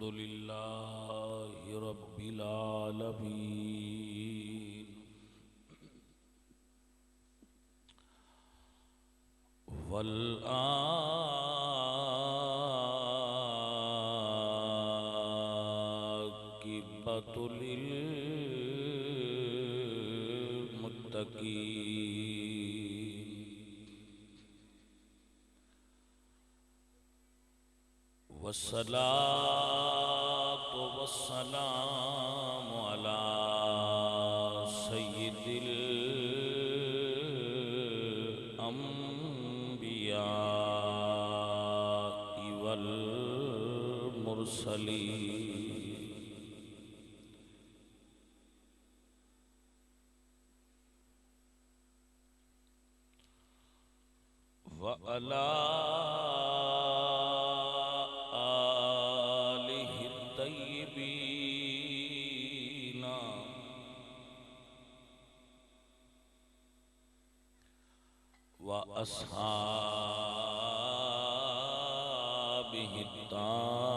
अल्हम्दुलिल्लाहि रब्बिल आलमीन वल आक़िबतु लिल मुत्तक़ीन वस्सलातु वस्सलामु अला सय्यिदिल अंबिया वल मुरसलीन व अला आलिहि तय्यिबीन व अस्हाबिहि ताहिरीन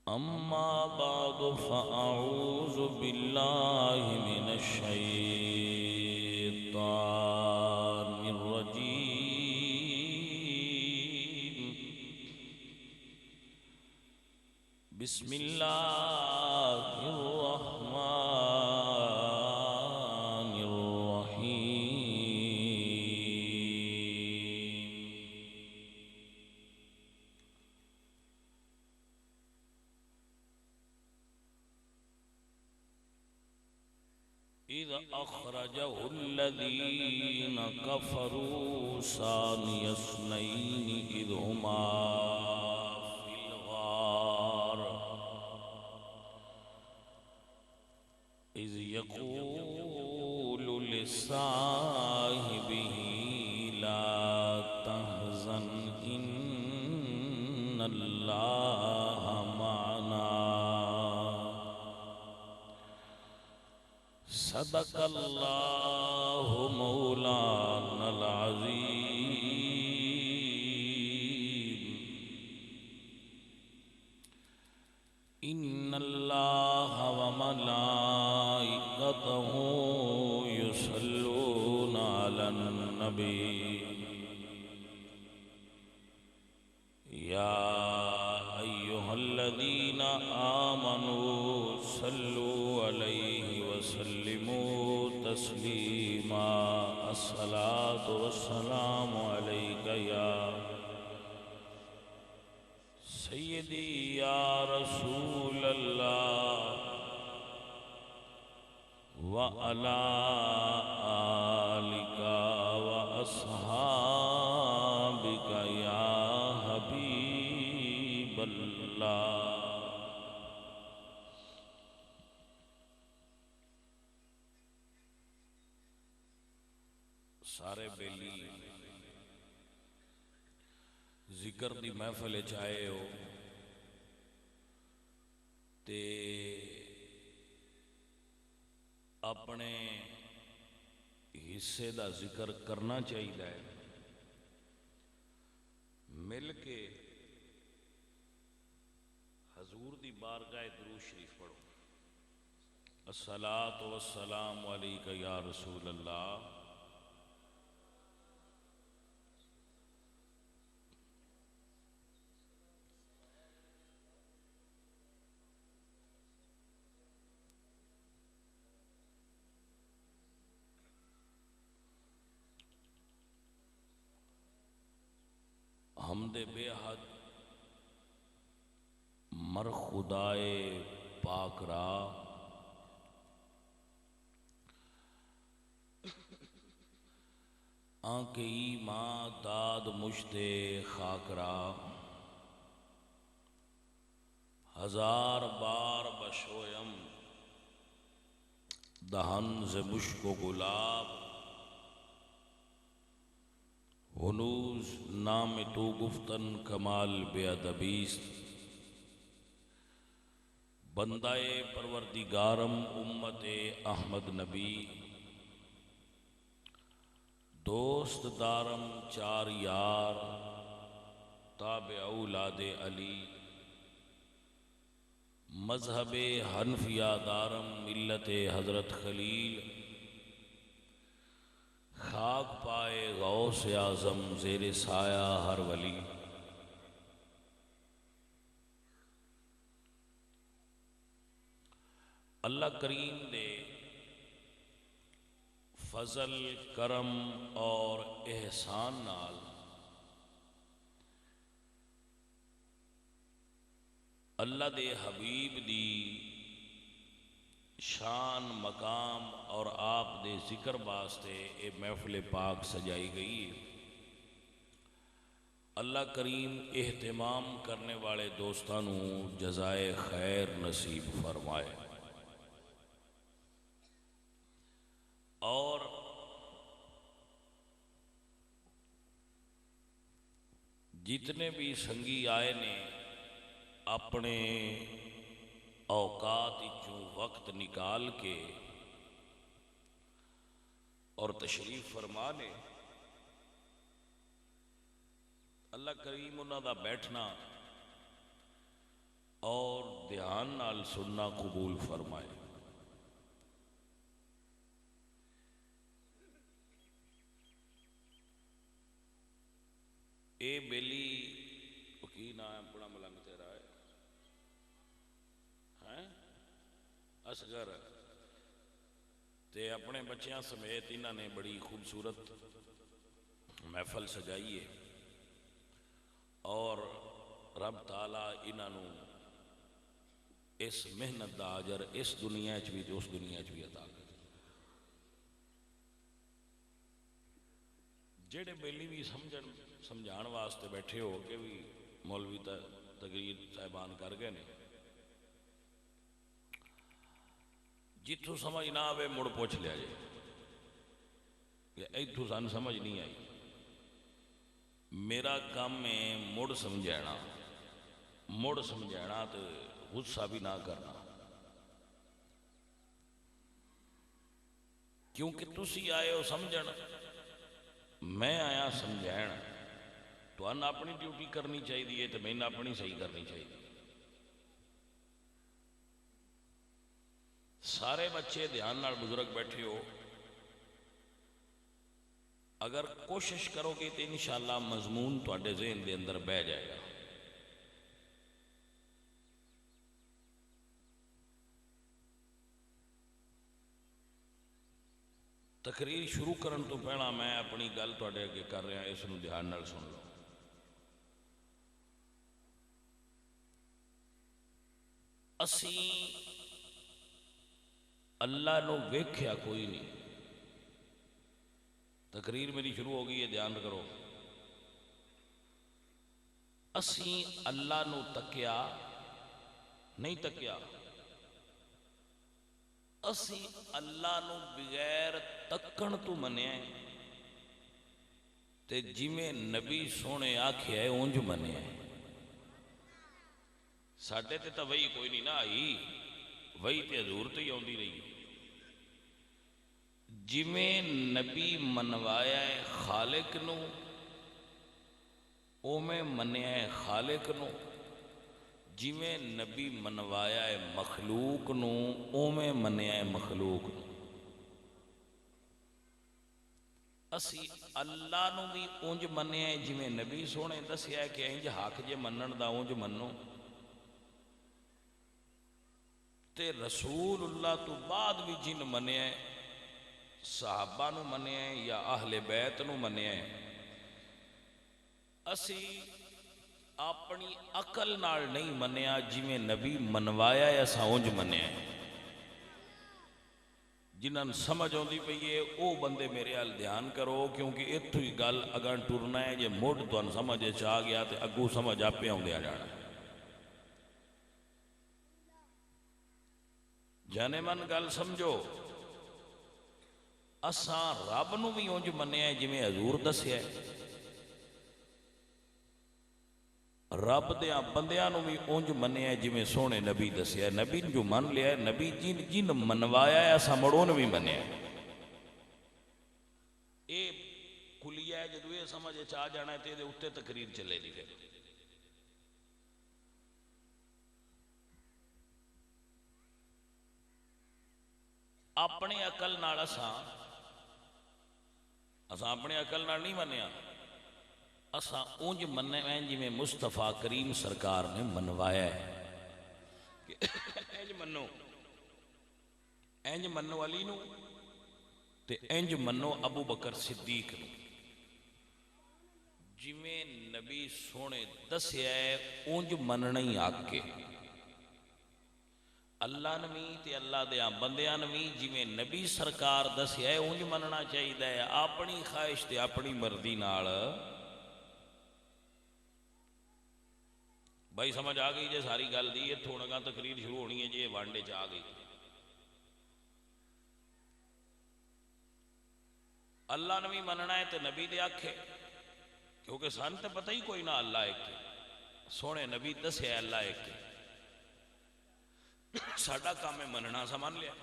अम्मा बादु फ़अऊज़ु बिल्लाहि मिनश शैतानिर रजीम बिस्मिल्लाहिर रहमानिर रहीम इज़ अख़रजहुल्लज़ीन कफ़रू सानियस्नैनि इज़ हुमा फ़िल ग़ार इज़ यक़ूलु लिसाहिबिही ला तहज़न इन्नल्लाह मअना सदक़ल्लाहु मौलानल अज़ीम इन्नल्लाह व मलाइकतहु युसल्लूना अलन नबी या अय्युहल्लज़ीना आमनू सल्लू अलैहि वसल्लिमू तस्लीमा अस्सलातु वस्सलामु अलैका या सय्यदी या रसूलल्लाह व अला आलिका व अस्हाबिका या हबीबल्लाह। सारे बेली जिक्र दी महफिल च आए हो ते अपने हिस्से का जिक्र करना चाहिए। मिल के हजूर दी बारगाह दुरूद शरीफ पढ़ो। अस्सलातु वस्सलामु अलैका या रसूल अल्लाह। हमदे बेहद मर खुदाए पाक रा आंके ईमां दाद मुश्ते खाकरा हजार बार बशोयम दहन से मुश्को गुलाब हुनूज नाम तो गुफ्तन कमाल बेअदबीस्त बंदाए परवरदिगारम उम्मत अहमद नबी दोस्त दारम चार यार ताबे औलादे अली मजहब हनफिया दारम मिल्लत हज़रत खलील खाक पाए गौस आज़म ज़ेर साया हर वली। अल्लाह करीम दे फजल करम और एहसान नाल अल्लाह दे हबीब दी शान मकाम और आप दे जिक्र वास्ते ये महफिल पाक सजाई गई है। अल्लाह करीम एहतमाम करने वाले दोस्तों जज़ाए खैर नसीब फरमाए और जितने भी संगी आए ने अपने औकात चों वक्त निकाल के और तशरीफ फरमा ने, अल्लाह करीम उन्हां दा बैठना और ध्यान नाल सुनना कबूल फरमाए। ए बेली की ना अपना मलंग तेरा है असगर ते अपने बच्चों समेत इन्होंने बड़ी खूबसूरत महफल सजाई है और रब ताला इन्हों इस मेहनत का अजर इस दुनिया च भी तो उस दुनिया च भी अदा करे। जेड़े बेली भी समझाने वास्ते बैठे हो के भी मौलवी तकरीर साहिबान कर गए ने, जिथों समझ ना आवे मुड़ पूछ लिया जे इथों सानू समझ नहीं आई। मेरा काम है मुड़ समझाना, मुड़ समझाना तो गुस्सा भी ना करना, क्योंकि तुसी आए हो समझण, मैं आया समझाण। तो अपनी ड्यूटी करनी चाहिए तो मैंने अपनी सही करनी चाहिए। सारे बच्चे ध्यान नाल बुजुर्ग बैठे हो, अगर कोशिश करोगे तो इंशाअल्लाह मजमून तुहाडे ज़हन के अंदर बह जाएगा। तकरीर शुरू करने तो पहला मैं अपनी गल तुहाडे अगे कर रहा, इसनूं ध्यान नाल सुन लो। असी अल्लाह नूं वेख्या कोई नहीं। तकरीर मेरी शुरू हो गई है, ध्यान करो। असी अल्लाह नूं तकिया नहीं, तकिया असी अल्लाह नूं बगैर तकण तो मनिया ते जिमें नबी सोने आख्या है उंज मनिया। साडे ते तो वही कोई नहीं ना आई, वही तो हजूर तो ही आती रही। जिमें नबी मनवाया है खालिक नूं उमें मनिया है खालिक नूं, जिमें नबी मनवाया है मखलूक नूं उमें मनिया है मखलूक नूं। असी अल्लाह नूं भी उंज मनिया है जिमें नबी सोने दसिया है कि इंज हक जे मनण दा उंज मनो, ते रसूलुल्लाह तो बाद भी जिन मनिया है, सहाबा नूं मनिया है या आहले बैत नूं मनिया है, असी अपनी अकल नाल नहीं मनिया जिमें नबी मनवाया है असा उंज मनिया है। जिन्हां नूं समझ आउंदी पई है वो बंदे मेरे हाल ध्यान करो, क्योंकि इत्थों ही गल अगां टुरना है। जे मुड़ तुहानूं समझ आ गया तो अगू समझ आपे आउंदे आ जाना। जाने मन गल समझो, असा रब नूं भी उंज मनिया है जिमें हजूर दसिया है, रब दियां बंदियां नूं भी उंज मनिया है जिमें सोने नबी दसिया। नबी जो मन लिया है, नबी जिन मनवाया है असा मुड़ उन्हें भी मनिया। ये खुलिया है, जो ये समझ आ जाना है तो ये उत्ते तकरीर चलेगी। फिर अपनी अकल नाल असां अपनी अकल नाल नहीं मनिया, असां उंज मन्ने जिमें मुस्तफा करीम सरकार ने मनवाया है कि इंज मनो अली नूं ते इंज मनो अबू बकर सिद्दीक नूं। जिमें नबी सोने दसिया है उंज मनना ही आके अल्लाह ने भी ते अल्लाह दे बंदियां ने भी जिमें नबी सरकार दसिया है उंज मनना चाहिए है। अपनी ख्वाहिश ते अपनी मर्जी नाल भाई समझ आ गई जे सारी गल दी। इत्थों अगा तकरीर शुरू होनी है जे वांडे च आ गई। अल्लाह ने भी मनना है तो नबी दे आखे, क्योंकि सन तो पता ही कोई ना अल्लाह एक सोने नबी दसिया अल्लाह एक साडा काम है मनना। सा मन लिया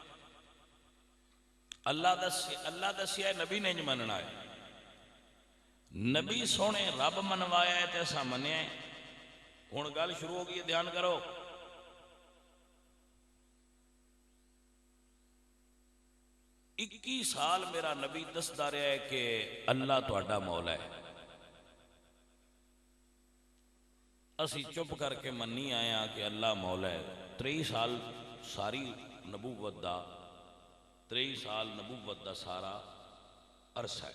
अल्लाह दसिया है नबी ने मनना है। नबी सोने रब मनवाया है तो असा मनिया है। हुण गल शुरू हो गई है, ध्यान करो। 21 साल मेरा नबी दसदा रहा है कि अल्लाह तुहाडा मौला है। असी चुप करके मनी आए हैं कि अल्लाह मौला है। 23 साल सारी नबूवत दा 23 साल नबूवत दा सारा अरसा है।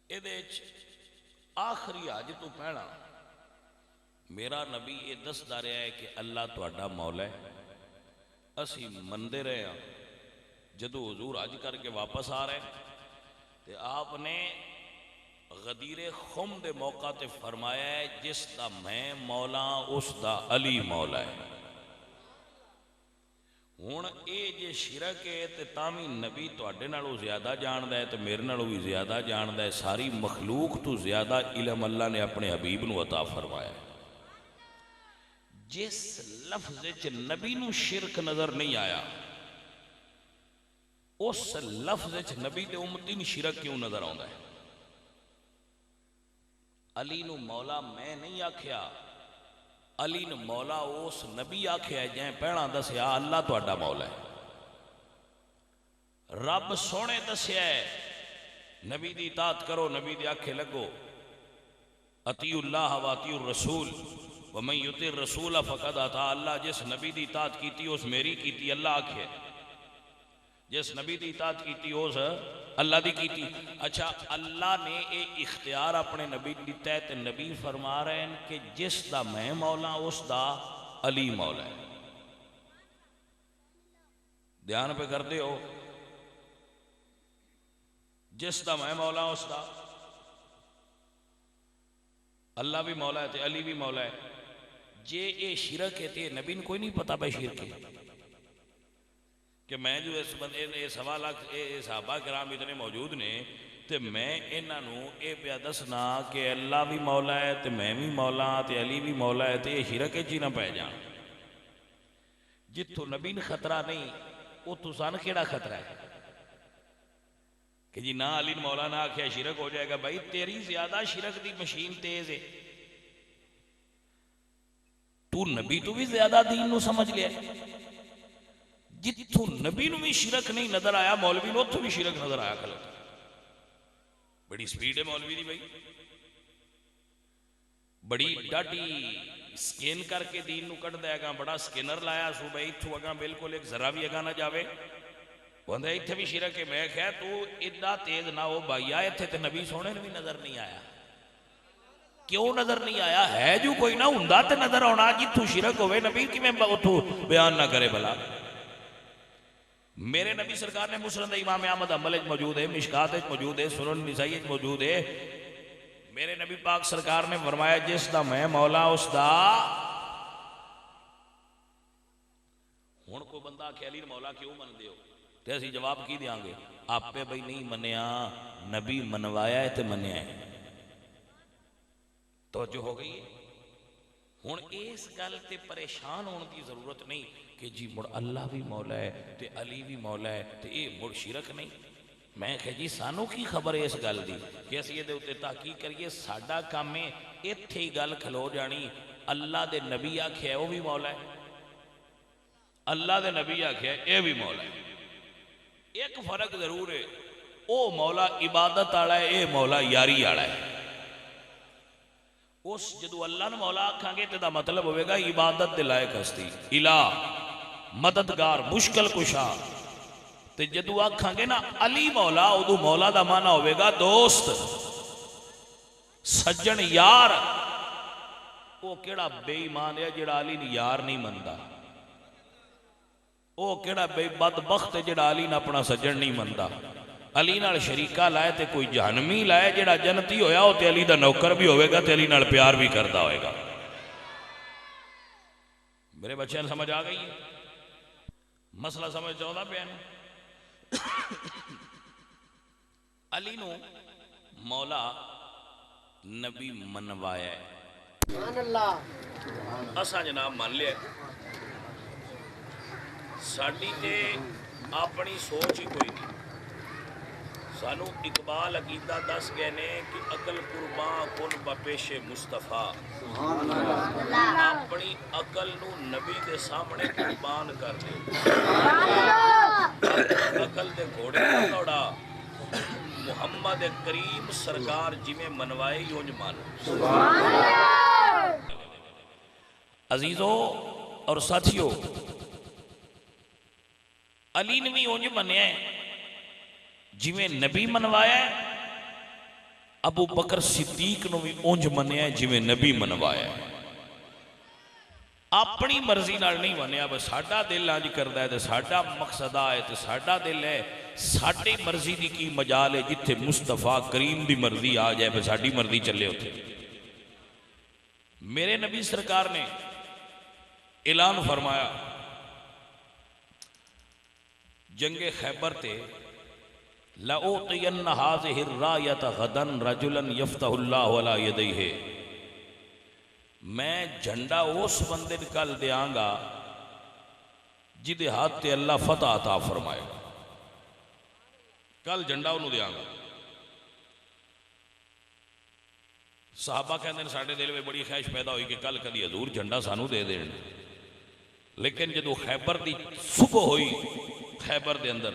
ये आखिरी हज तो पहला मेरा नबी ये दसदा रहा है कि अल्लाह तुहाडा मौला है। असी मनते रहे हैं। जदों हुजूर हज करके वापस आ रहे तो आपने गदीरे खुम दे मौका ते फरमाया है जिसका मैं मौला उसका अली मौला है। हुण ये जे शिरक है तो तामी नबी तुहाडे नालों ज्यादा जानदा है तो मेरे नालों भी ज्यादा जानदा है। सारी मखलूक तो ज्यादा इलम अल्लाह ने अपने हबीब नूं अता फरमाया है। जिस लफ्ज़ च नबी नूं शिरक नजर नहीं आया उस लफ्ज़ च नबी दे उम्मती नूं शिरक क्यों नजर आउंदा है। अली नूं मौला मैं नहीं आख्या, अली नूं मौला उस नबी आख्या है जै पहला दसिया अल्लाह तुहाडा मौला है। रब सोने दसिया है नबी दी इताअत करो, नबी दे आखे लगो। अतीउल्लाह व अतीउर रसूल व मैं युतिर रसूल फ़क़द अता अल्लाह। जिस नबी दी इताअत कीती उस मेरी कीती अल्लाह आखे, जिस नबी की इताअत की उस अल्लाह की कीती। अच्छा अल्लाह ने ये इख्तियार अपने नबी को दिता है तो नबी फरमा रहे हैं कि जिसका मैं मौला उसका अली मौला है। ध्यान पे करते हो, जिसका मैं मौला उसका अल्लाह भी मौला है तो अली भी मौला है। जे ये शिरक है तो नबी ने कोई नहीं पता भाई शिरक है कि मैं जो इस बंदे 1.25 लाख सहाबा कराम इतने मौजूद ने तो मैं इन्हों ये पिया दसना कि अल्लाह भी मौला है तो मैं भी मौला तो अली भी मौला है तो ये शिरक च ना पै जान। जिथों नबी ने खतरा नहीं उतों सन केड़ा खतरा है कि जी ना अली ने मौला ना आख्या शिरक हो जाएगा। भाई तेरी ज्यादा शिरक की मशीन तेज है, तू नबी तो भी ज्यादा दीन नूं समझ लिया। जिथों नबी नूं भी शिरक नहीं नजर आया मौलवी नूं उत्थों भी शिरक नजर आया। गलत बड़ी स्पीड है मौलवी दी भाई, बड़ी डाटी स्कैन करके दीन नूं कढ़दा है। बड़ा स्कैनर लाया सू भाई इथों अगा बिल्कुल एक जरा भी अगा ना जावे। कहंदा इत्थे भी शिरक है। मैं कहा तू इदा तेज ना हो भाईया, इत्थे ते नबी सोहणे नूं भी नजर नहीं आया। क्यों नजर नहीं आया है जो कोई ना हुंदा ते नजर आना। जिथों शिरक होवे नबी किवें उत्थों बयान ना करे भला। मेरे नबी सरकार ने मुस्लिम इमाम अहमद हंबल मौजूद है, मिशकात मौजूद है, सुनन निसाई मौजूद है। मेरे नबी पाक सरकार ने फरमाया जिसदा मैं मौला उसदा। हुण कोई बंदा आखे अली मौला क्यों मनदे हो तो असीं जवाब की देंगे आपे बई नहीं मनिया, नबी मनवाया है तो मनिया है। तो जो हो गई हुण इस गल ते परेशान होने की जरूरत नहीं कि जी मुड़ अल्लाह भी मौला है तो अली भी मौला है तो ये मुड़ शिरक नहीं। मैं कहा जी सानू की खबर है इस गल की कि असीं इहदे उत्ते तहकीक करिए। साडा काम है इत्थे ही गल खलो जानी। अल्लाह दे नबी आख्या वह भी मौला है, अल्लाह दे नबी आख्या यह भी मौला है। एक फर्क जरूर है, वह मौला इबादत वाला है, यह मौला यारी वाला है। उस जदों अल्लाह ने मौला आखांगे तो मतलब होगा इबादत के लायक हस्ती, इला, मददगार, मुश्किल कुशा। तो जदों आखांगे ना अली मौला, उदू मौला का माना होगा दोस्त, सज्जन, यार। वो केड़ा बेईमान है जिहड़ा अली ने यार नहीं मनता। वो केड़ा बदबख्त है जिहड़ा अली ने अपना सज्जन नहीं मनता। अली नाल शरीका लाए तो कोई जहनमी लाए, जिहड़ा जन्नती होया वो तो अली दा नौकर भी होगा, तो अली नाल प्यार भी करता होगा। मेरे बच्चों ने समझ आ गई है? मसला समझ चाहता पे अली नू मौला नबी मनवाया, असा जनाब मान लिया। साडी ते अपनी सोच ही कोई नहीं। सानू इकबाल अकीदा दस गए ने कि अकल कुर्बान कुन बपेशे मुस्तफा। अपनी अकल नू नबी के सामने कुर्बान कर दे। अकल दे घोड़े ना दौड़ा, मुहम्मद करीम सरकार जिमें मनवाए उंज मान। अजीजों और साथियों, अली ने भी उंज मनिया जिमें नबी मनवाया, अबू बकर सिद्दीक नूं भी उंज मनिया जिमें नबी मनवाया। अपनी मर्जी नाल नहीं मनिया, बस साडा दिल अंज करदा है तो साडा मकसद है तो साडा दिल है। साडी मर्जी की की मजाल है, जिथे मुस्तफा करीम की मर्जी आ जाए फिर साडी मर्जी चले उथे। मेरे नबी सरकार ने ऐलान फरमाया जंगे खैबर ते, लउतियन्न हाज़िहि रायत गदन रजुलन यफ्तहुल्लाहु अला यदैहि। मैं झंडा उस बंदे ने कल देंगा जिदे हाथ ते अल्लाह फतह अता फरमाएगा। कल झंडा उन्होंने देंगा। साहबा कहते हैं साडे दिल में बड़ी ख्वाहिश पैदा हुई कि कल कभी हजूर झंडा सानू दे देन। लेकिन जो खैबर की सुबह हुई खैबर के अंदर,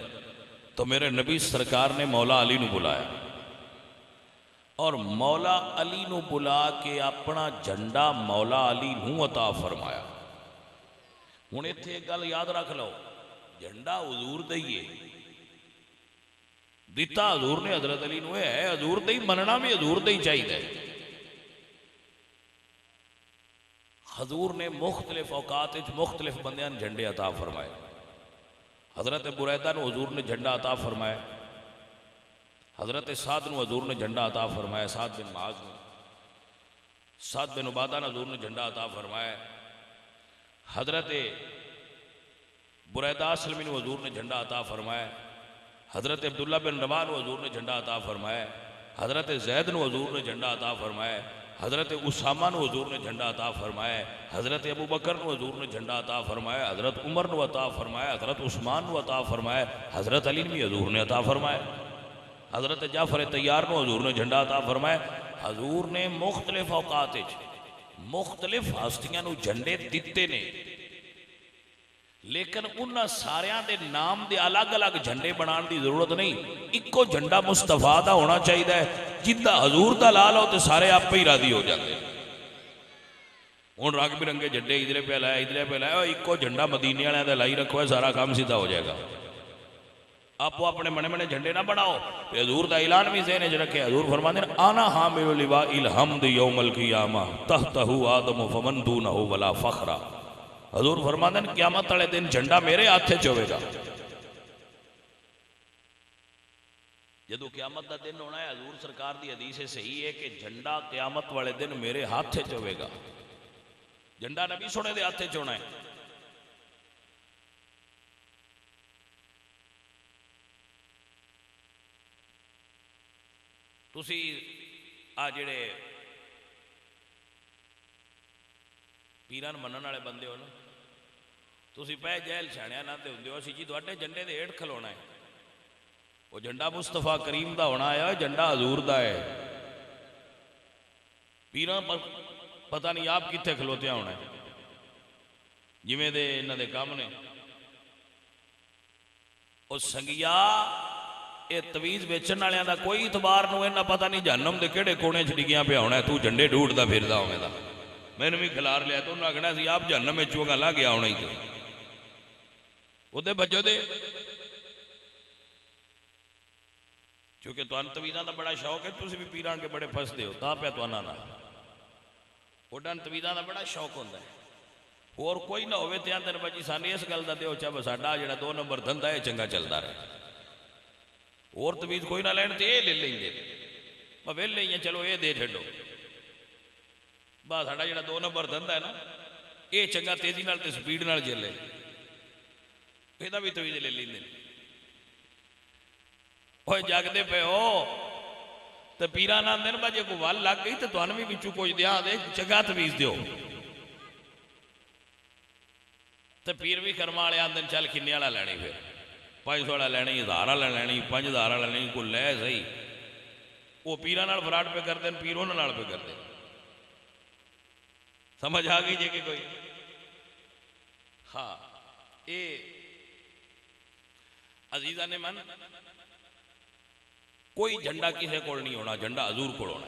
तो मेरे नबी सरकार ने मौला अली नू बुलाया और मौला अली नू बुला के अपना झंडा मौला अली नू अता फरमाया। हुण इत्थे एक गल याद रख लो, झंडा हजूर दा ही है, दिता हजूर ने हजरत अली नू है, हजूर दा ही मनना भी हजूर दा ही चाहिए। हजूर ने मुख्तलिफ औकात मुख्तलिफ बंदियां ने झंडे अता फरमाए। हजरत बुरैदा नू हजूर ने झंडा अता फरमाया, हजरत साद नू हजूर ने झंडा अता फरमाया, साद बिन माज नू, साद बिन उबादा ने हजूर ने झंडा अता फरमाया, हजरत बुरैदा असलमी नू हजूर ने झंडा अता फरमाया, हजरत अब्दुल्ला बिन रवा नू हजूर ने झंडा अता फरमाया, हजरत जैद नू हजूर ने झंडा अता फरमाया, हजरत उसामा नू हजूर ने झंडा अता फरमाया, हजरत अबू बकर नू हजूर ने झंडा अता फरमाया, हजरत उमर नू अता फरमाया, हजरत उस्मान नू अता फरमाया, हजरत अली भी हजूर ने अता फरमाया, हजरत जाफर तैयार नू हजूर ने झंडा अता फरमाया। हजूर ने मुख्तलिफ औकात मुख्तलिफ हस्तियां नू झंडे दिते ने, लेकिन उन्होंने सारियां दे नाम दे अलग अलग झंडे बनाने की जरूरत नहीं। इको झंडा मुस्तफा का होना चाहिए, जिदा हजूर का ला लो तो सारे आप ही राजी हो जाते। हूँ रंग बिरंगे झंडे इधरे पे लाया इधरे पे लाया, इको झंडा मदीने वाले का लाई रखो, सारा काम सीधा हो जाएगा। आपो अपने मने मने झंडे ना बनाओ। हजूर का ऐलान भी ज़हन च रखे, हजूर फरमाते हैं आना हामिलुल लिवाइल हम्द यौमल क़ियामा तहतहु आदम फमन दूनहु वला फखरा। हजूर फरमाते हैं क़यामत वाले दिन झंडा मेरे हाथ च होवेगा। जदों क़यामत का दिन होना है, हजूर सरकार की हदीस सही है कि झंडा क़यामत वाले दिन मेरे हाथ च होवेगा। झंडा नबी सोने के हाथ च होना है। तुसी आ जेड़े पीरां मनण वाले बंदे हो ना, तुसी पै जैल छाणिया ना होंदे हो, असीं जी तुहाडे झंडे दे हेठ खलोना है। वो झंडा मुस्तफा करीम का होना है, झंडा हजूर का है। पीर पर पता नहीं आप कितने खलोत्या होना है, जिमें दे इन्हां दे काम ने। उस संगिया ये तवीज बेचण वालियां दा कोई इतबार नूं इन्ना पता नहीं जहन्नम दे किहड़े कोने च डिग्गियां पिया होना है। तू झंडे ढूंढदा फिरदा होवेगा, मैंने भी खिलार लिया। तो उन्हें आखना सी आप जहन्नम में चूंगा ला गया होना ही तो उहदे बजो दे, क्योंकि तुहानूं तवीज़ां दा बड़ा शौक है, तुसीं भी पीरां के बड़े फसदे हो, तां पिया तुहानां नाल उड्डां तवीज़ां दा बड़ा शौक होंदा है। होर कोई ना होवे ते आंदे ने भाजी सानूं इस गल दा दिओ, चाहे साडा जिहड़ा 2 नंबर धंधा है चंगा चलदा रहे। होर तवीज़ कोई ना लैण ते ले लेंगे, मैं वेले ही चलो ये दे छड्डो, बस साडा जिहड़ा 2 नंबर धंधा है ना, ये चंगा तेजी नाल ते स्पीड नाल चले, ਇਹਦਾ भी तवीज़ ले लेंगे। ओए जागदे पे हो तो पीरा ना आंदे ने भाजी कोई वल लग गई तो तुहानूं भी विचों कुछ दिया दे, चंगा तवीज़ दिओ। तो पीर भी कर्मा वाले आंदे ने चल किन्ने वाला लैनी, फिर 500 वाला लैनी, 1000 वाला लैनी, 5000 वाला लैनी, कोई लै सही। वो पीरा नाल फराड पे करते हैं, पीर उन्हां नाल पे करते। समझ आ गई जे कि कोई? हाँ, ये अजीजा ने मन कोई झंडा किसी को नहीं होना, झंडा हजूर को होना।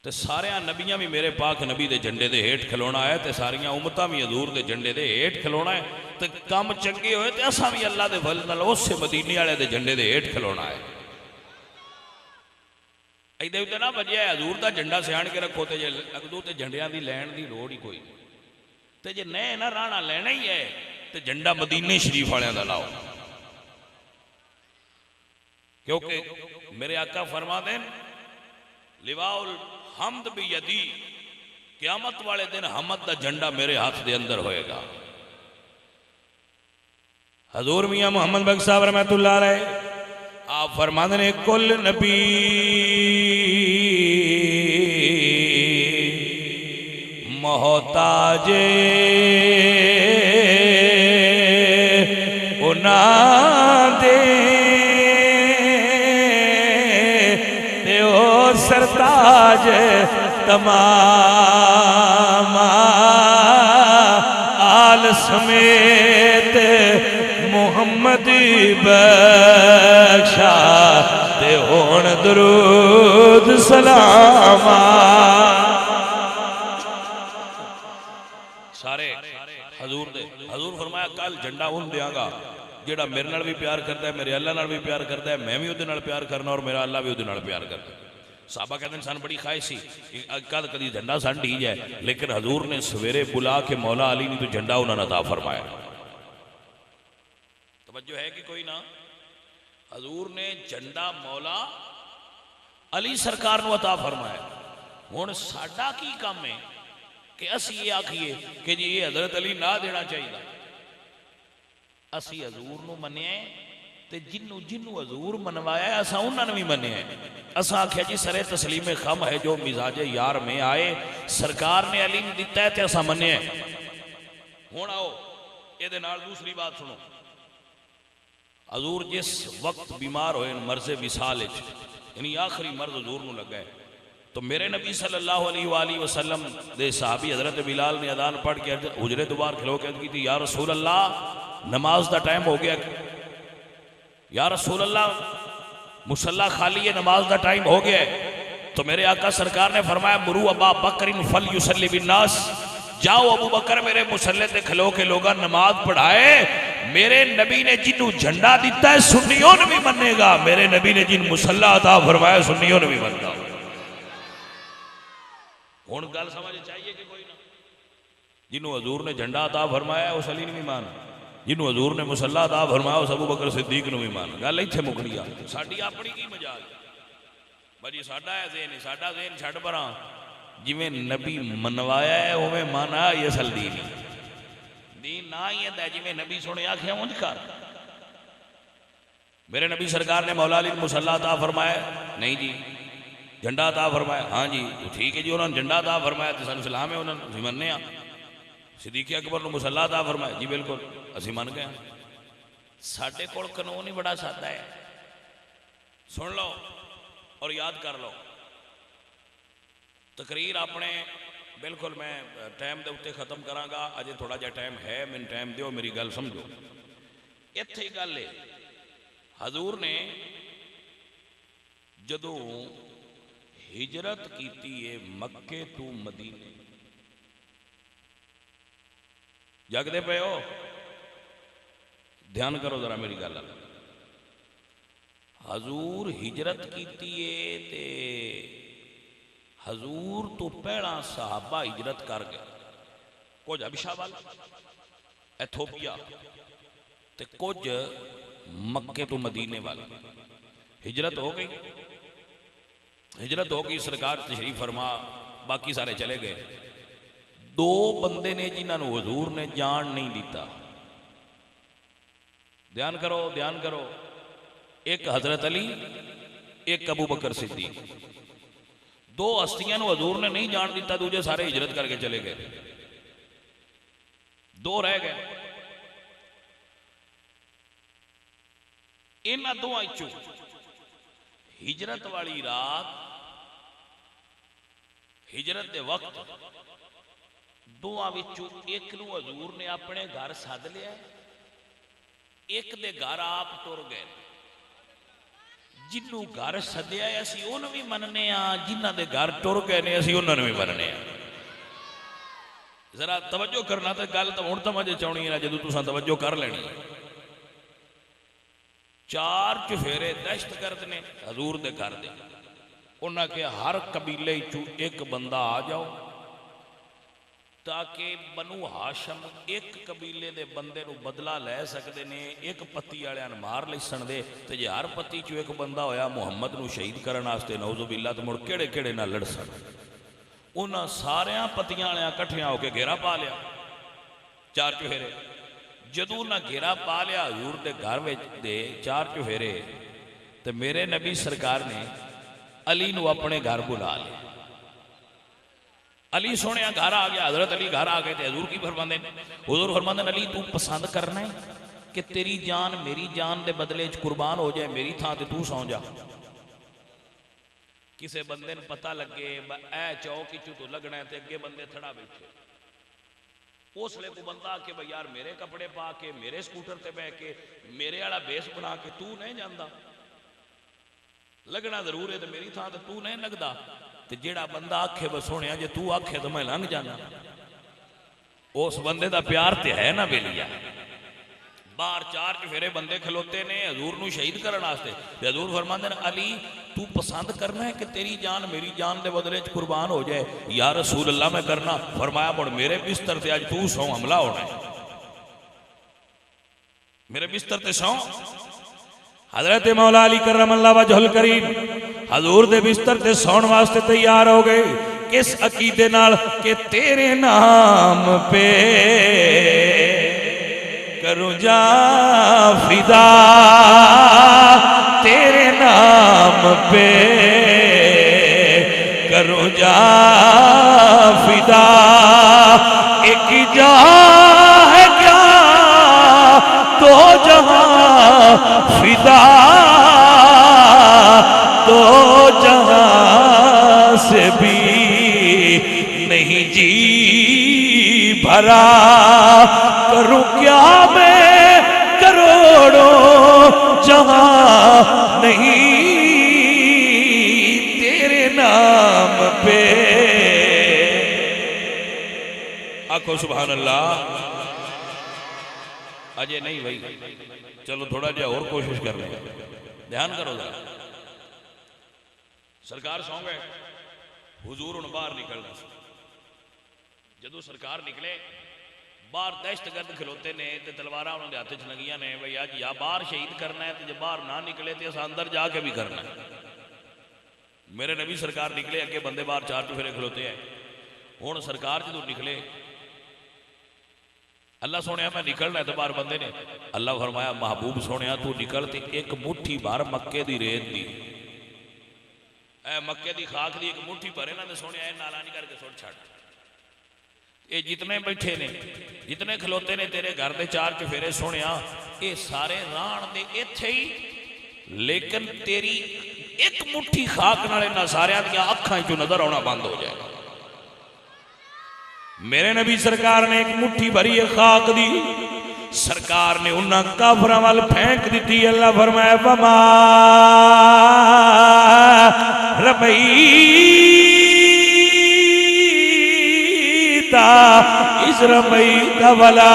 तो सारे नबियां भी मेरे पाक नबी के झंडे के हेठ खलोना है, तो सारिया उम्मतां भी हजूर के झंडे के हेठ खलोना है। तो काम चंगे होए तो असां भी अल्लाह के फल नाल उस मदीने वाले के झंडे के हेठ खलोना है। इहदे उत्ते ना वजिया हजूर का झंडा सियाण के रखो, तो जे लगदू तो झंडियां की लैण की लोड़ ही कोई। तो जे नहीं ना राणा लेना ही है तो झंडा मदीने शरीफ वालियां दा लाओ, क्योंकि मेरे आका फरमा देन लिवाउल हमद भी यदी, क़यामत वाले दिन हमद का झंडा मेरे हाथ के अंदर होएगा। हजूर मियां मोहम्मद बख्श साहब रहमतुल्लाह अलैह आप फरमाते ने कुल नबी मोहताजे उना दे सरताज तमाम आल समेत मुहम्मद बख्शा ते होण दरूद सलाम। सारे हजूर दे, हजूर फरमाया कल झंडा उन देंगा जेड़ा मेरे नाल भी प्यार करता है, मेरे अल्लाह नाल भी प्यार करता है, मैं भी उहदे नाल प्यार करना और मेरा अल्लाह भी उहदे नाल प्यार करता है। साहबा कहते हैं सन बड़ी ख्वाहिश सी कद कदी झंडा सन ढी जाए, लेकिन हजूर ने सवेरे बुला के मौला अली ने तो झंडा उन्होंने अता फरमाया। तवज्जो है कि कोई ना? हजूर ने झंडा मौला अली सरकार को अता फरमाया। हुण साडा की काम है कि असी ये आखिए कि जी ये हजरत अली ना देना चाहिए। असी हजूर नूं मन्निया ते जिन्नू जिन्नू हजूर मनवाया असा उन्होंने भी मन्निया। असा आख्या जी सरे तस्लीम खम है जो मिजाजे यार में आए, सरकार ने अली ने दिता है तो असा मन्निया। हुण आओ ये दूसरी बात सुनो। हजूर जिस वक्त बीमार होए मर्ज़े विसाल यानी आखिरी मर्ज हजूर नूं लगा है, तो मेरे नबी सल्लल्लाहु अलैहि वसल्लम दे सहाबी हजरत बिलाल ने अदान पढ़ के हुजरे दुबार खलो के की थी, या रसूल अल्लाह नमाज का टाइम हो गया, या रसूल अल्लाह मुसल्ला खाली है, नमाज का टाइम हो गया है। तो मेरे आका सरकार ने फरमाया मुरू अबा बकरिन फल युसल्ली बिन्नास, जाओ अबू बकर मेरे मुसल्ले ते खलो के लोग नमाज पढ़ाए। मेरे नबी ने जिन्हों झंडा दिता है सुन्नियों ने भी मनेगा, मेरे नबी ने जिन मुसल्ला अता फरमाया सुन्नियों ने भी मनता। हुण गल समझ चाहिए कि कोई ना? जिन्हों हजूर ने झंडा अता फरमाया उस अली ने भी मान, जिन्हों हजूर ने मुसल्ला अता फरमाया उस अबू बकर सिद्दीक ने भी मान। गल इत्थे मुकड़ी आ। साडी अपनी की मजाल भाजी, साडा है ज़हन, साडा ज़हन छड्ड परां, जिवें नबी मनवाया है उवें माना ये असल दीन दीन ना ही है जिवें नबी सुने आख्या उंज कर। मेरे नबी सरकार ने मौला अली मुसल्ला अता फरमाया, नहीं जी झंडा अता फरमाया, हाँ जी ठीक है जी उन्होंने झंडा अता फरमाया तो सानूं सलाम है, उन्होंने मनने आ। सिद्दीक़ अकबर ने मुसल्ला अता फरमाया, जी बिल्कुल असीं मन गए। साडे कोल कानून ही बड़ा सादा है, सुन लो और याद कर लो। तकरीर अपने बिल्कुल मैं टाइम के उत्ते खत्म करांगा, अजे थोड़ा जहा टाइम है, मैंने टाइम दिओ, मेरी गल समझो। इत्थे ही गल है, हजूर ने जदों हिजरत की है मक्के तो मदीने, जागदे पे हो, ध्यान करो जरा मेरी गल। हजूर हिजरत की ते हजूर तो पहला सहाबा हिजरत कर गए, कुछ हबशा वाल एथोपिया ते कुछ मक्के तो मदीने वाल हिजरत हो गई। हिजरत हो गई, सरकार तशरीफ फरमा, बाकी सारे चले गए। दो बंदे ने जिन्होंने हजूर ने जान नहीं दिता, ध्यान करो ध्यान करो, एक हजरत अली, एक अबू बकर सिद्दीक। दो हस्तियां हजूर ने नहीं जान दिता, दूजे सारे हिजरत करके चले गए, दो रह गए। इन्हां दोवां चों हिजरत वाली रात, हिजरत के वक्त दोवां विचों एक नूं हजूर ने अपने घर सद लिया, एक दे घर आप तुर गए। जिन्हों घर सद्या असीं उन्होंने भी मनने, जिन्हों के घर तुर गए ने असीं उन्होंने भी मनने। जरा तवज्जो करना, तो गल तो हुण समझ आउणी है जदों तुसां तवज्जो कर लेनी। चार चुफेरे दहशतगर्द ने हजूर के घर दे, उन्हें कहा हर कबीले चों एक बंदा आ जाओ, ताकि बनु हाशम एक कबीले के बंदे नूं बदला लै सकते हैं, एक पत्ती वालियां नूं मार लैसन दे। तो जे हर पत्ती चों एक बंदा होया मुहम्मद नूं शहीद करने वास्ते, नौजुबिल्ला, तो मुड़ किहड़े किहड़े नाल लड़सन। उन्हां सारियां पत्तियां वालियां इकट्ठियां होकर घेरा पा लिया, चार चुफेरे। जदों उन्हां घेरा पा लिया हजूर के घर में दे चार चुफेरे, तो मेरे नबी सरकार ने अली नूं अपने घर बुला लिया। अली सोने घर आ गया, हजरत अली घर आ गए, तो हजूर की फरमाते हैं, हजूर फरमाते हैं, अली तू पसंद करना है कि तेरी जान मेरी जान के बदले कुर्बान हो जाए, मेरी थां ते तू सौ जा। किसी बंदे ने पता लगे ए चौक तो लगना है, तो अगे बंदे थड़ा बैठे, उसले को बंदा आके भाई यार मेरे कपड़े पा के, मेरे स्कूटर ते बह के, मेरे वाला बेस बना के तू नहीं जाता, लगना जरूर है, तो मेरी थां ते तू नहीं लगता। तो जेड़ा बंदा आखे बस सोने जे तू आखे तो मैं लंघ जाना, उस बंदे का प्यार तो है ना बेलिया। बाहर चार चुफेरे बंदे खलोते ने हजूर नूं शहीद करने वास्ते, हजूर फरमाते हैं अली तू पसंद करना है कि तेरी जान मेरी जान के बदले कुर्बान हो जाए। या रसूल अल्लाह मैं करना। फरमाया मुड़ मेरे बिस्तर से अज तू सौ हमला होना है, मेरे बिस्तर ते सौ। हजरत मौला अली करमल्लाहु वजहुल करीम हजूर दे बिस्तर ते सौण वास्ते तैयार हो गए। किस अकीदे नाल कि तेरे नाम पे करूं जा फिदा, तेरे नाम पे करूं जा फिदा। एक जा है क्या तो जहां फिदा, तो जहां से भी नहीं जी भरा। करूं क्या मैं करोड़ों जहां नहीं तेरे नाम पे। आखो सुभान अल्लाह। अजय नहीं भाई, चलो थोड़ा जिहा और कोशिश कर रहे हैं, ध्यान करो जरा। सरकार सौ गए, हुजूर हुण बाहर निकलना। जदों सरकार निकले बाहर दहशतगर्द खलोते ने, तो तलवारां उन्होंने हाथ च लगियां ने, भाई अज या बाहर शहीद करना है, तो जो बाहर ना निकले तो अस अंदर जाके भी करना है। मेरे नबी सरकार निकले, अगे बंदे बाहर चार चुफेरे खलोते हैं। हुण सरकार जदों निकले, अल्लाह सोने मैं निकलना है, तो बाहर बंदे ने अल्लाह फरमाया महबूब सोने तू निकल, तो एक मुट्ठी भर मक्के की रेत दी, मक्के की खाक की एक मुट्ठी भरे ना, तो सोने नाला नहीं करके सुट छड़। ये जितने बैठे ने, जितने खलोते ने तेरे घर के चार चुफेरे सोने ये सारे राण दे इत्थे ही, लेकिन तेरी एक मुट्ठी खाक नाल इन्हां सारियां दियां अखां चों नजर आना बंद हो जाएगा। मेरे नबी सरकार ने एक मुट्ठी भरी है खाक दी, सरकार ने उन्हां काफरां वाल फेंक दी। अल्लाह फरमाया वमा रमईता इज़ रमईता वलाकिन्नल्लाह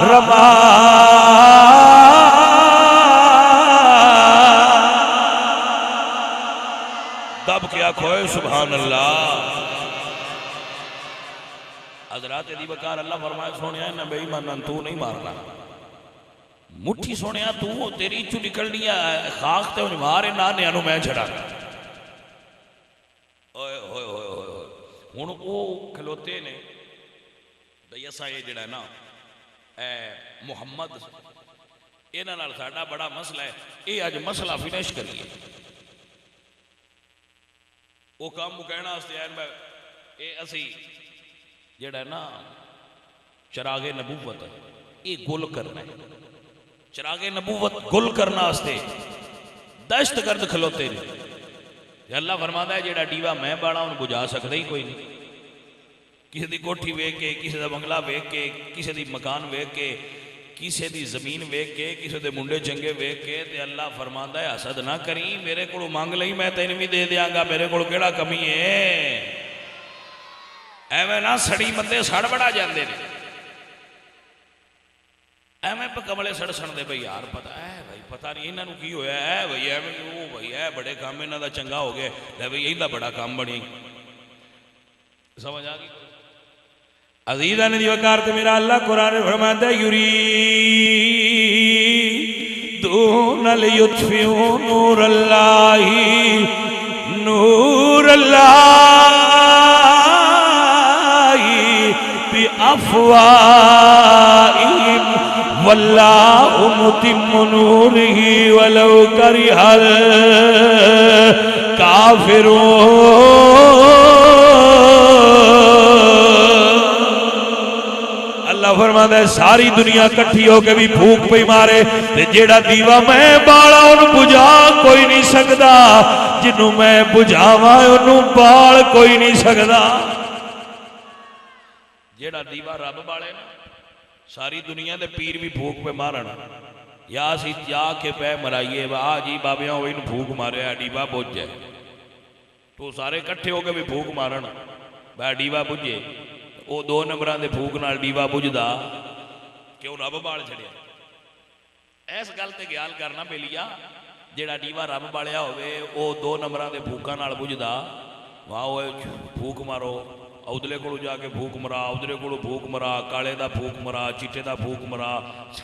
रमा। दब क्या खोए सुभान अल्लाह। हजरात दी बकार अल्लाह फरमाए सोनिया ना बेईमान तू नहीं मारना, मुट्ठी सोनिया तू तेरी चू निकलनी है खाक ते मारे ना नु मैं छड़ा। ओए होए होए होए हुण वो खलोते ने बई असा ये जिहड़ा ना मुहम्मद इन्हां नाल साडा बड़ा मसला है, ये अज मसला फिनिश करिए। वो काम कहना ये असी जेड़ा ना चरागे नबूवत ये गुल करना है, चरागे नबूवत गुल करने दहशतगर्द खलोते ने। अल्लाह फरमाता है जेड़ा दीवा मैं बाला उन्हें बुझा सकता ही कोई नहीं। किसी की कोठी वेख के, किसी का बंगला वेख के, किसी की मकान वेख के, किसी की जमीन वेख के, किसी के मुंडे चंगे वेख के, ते अल्लाह फरमाता है हसद ना करी, मेरे को मंग लई मैं तेन भी दे दियांगा, मेरे को केड़ा कमी है। एवं ना सड़ी बंदे सड़ बड़ा जाते हैं, एवं कमले सड़ सड़ते भाई यार पता है भाई पता नहीं इन्हों की होया है भाई एवं वो भाई है बड़े काम इन्हों का चंगा हो गया ले भाई इनका बड़ा काम बनी। समझ आ गई अज़ीज़ान दी वकार ते मेरा अल्लाह कुरान फरमाता है युरीदूनल युत्फिऊ नूरल्लाही बिअफ़वाहिहिम वल्लाहु मुतिम्मु नूरिही वलौ करिहल काफ़िरून। अल्लाह फरमाता है सारी दुनिया इकट्ठी होकर भी फूक पई मारे ते जेड़ा दीवा मैं बाला उन्हें बुझा कोई नहीं सकता, जिन्हों मैं बुझावा उन्हों बाल कोई नहीं सकता। जेड़ा दीवा रब बाले ना सारी दुनिया के पीर भी फूक पे मारन या असी जाके पै मराइए वाह जी बाबिया वो फूक मारे डीवा बुझ जाए तो सारे इकट्ठे होकर भी फूक मारन वह डीवा बुझे। वो 2 नंबरों के फूक नाल डीवा बुझदा क्यों रब बाल छड़िया। इस गल ते ख्याल करना बेलिया जेड़ा डीवा रब बालिया होवे वो 2 नंबरों के फूकों नाल बुझदा वाह वो फूक मारो उधले को जाके फूक मरा उधले को फूक मरा काले का फूक मरा चिट्टे का फूक मरा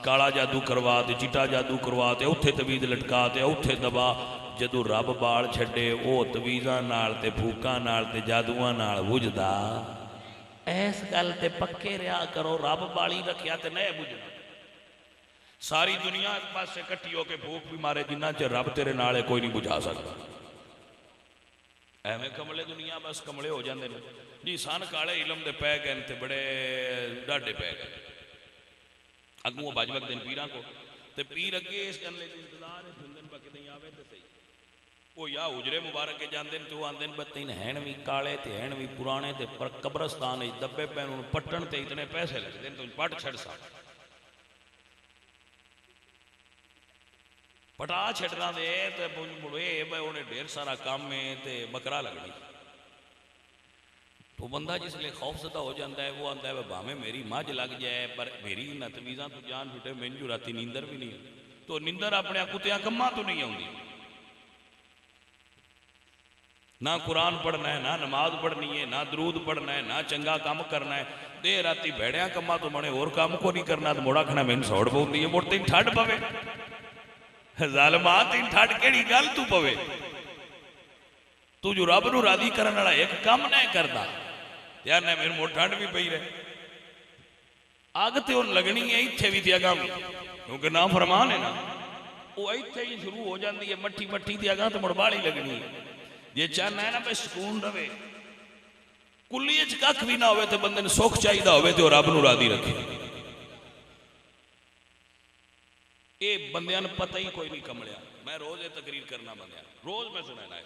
काला जादू करवा ते चिट्टा जादू करवा ते उत्थे तवीज़ लटका ते उत्थे दबा। जदों रब बाल छड्डे वो तवीज़ां नाल ते फूकां नाल ते जादूआं नाल बुझदा। इस गल ते पक्के रहा करो रब बाली रखिया ते नहीं बुझदा। सारी दुनिया एक पास इकट्ठी होकर फूक भी मारे जिन्ना च रब तेरे नाल है कोई नहीं बुझा सकता। एवें कमले दुनिया बस कमले हो जाते हैं जी सन काले इलम दे पै गए ते बड़े डाढ़े पै गए अगू बज वक्त दिन पीर को ते पीर अगे इस गल इंतजार है सुनते बकते आवे तो सही वो या उजरे मुबारक के जाते हैं तो आते हैं तीन हैं भी काले ते हैं भी पुराने ते पर कब्रस्तान दबे पे पट्टन ते इतने पैसे लगते हैं तो पट छड़ सा पटा छड़ना दे तो उन्हें ढेर सारा काम है तो बकरा लगनी। तो बंदा जिसले खौफजदा हो जाता है वो आता है भावें मेरी मझ लग जाए पर मेरी न तवीज़ा तो जान छुटे मैनू राती नींदर भी नहीं तो नींदर अपने कुत्तिया कम्मा तो नहीं आती। ना कुरान पढ़ना है ना नमाज पढ़नी है ना दरूद पढ़ना है ना चंगा काम करना है दे राती भेड़िया कम्मा तो बने होर काम को नहीं करना तो मुड़ा खना मैनू सौड़ पौंदी है मुड़ तेन ठंड पवे ज़ालिमा तेन ठंड केड़ी गल तू पवे तू जो रब नूं राजी करन वाला एक काम नहीं करता यार ने मेरे मोड़ ठंड भी पई रहे अग तो लगनी है इत्थे भी अगा क्योंकि ना फरमान है ना वो इत्थे ही शुरू हो जाती है मट्ठी मट्ठी की अगा तो मुड़ बाली लगनी है जे चाहना है ना भाई सुकून रवे कुली कख भी ना हो तो बंदे ने सुख चाहिए हो तो रब नूं राजी रखे। ये बंदियां नूं पता ही कोई नहीं कमलिया। मैं रोज ये तकरीर करना बंदियां रोज मैं सुना ना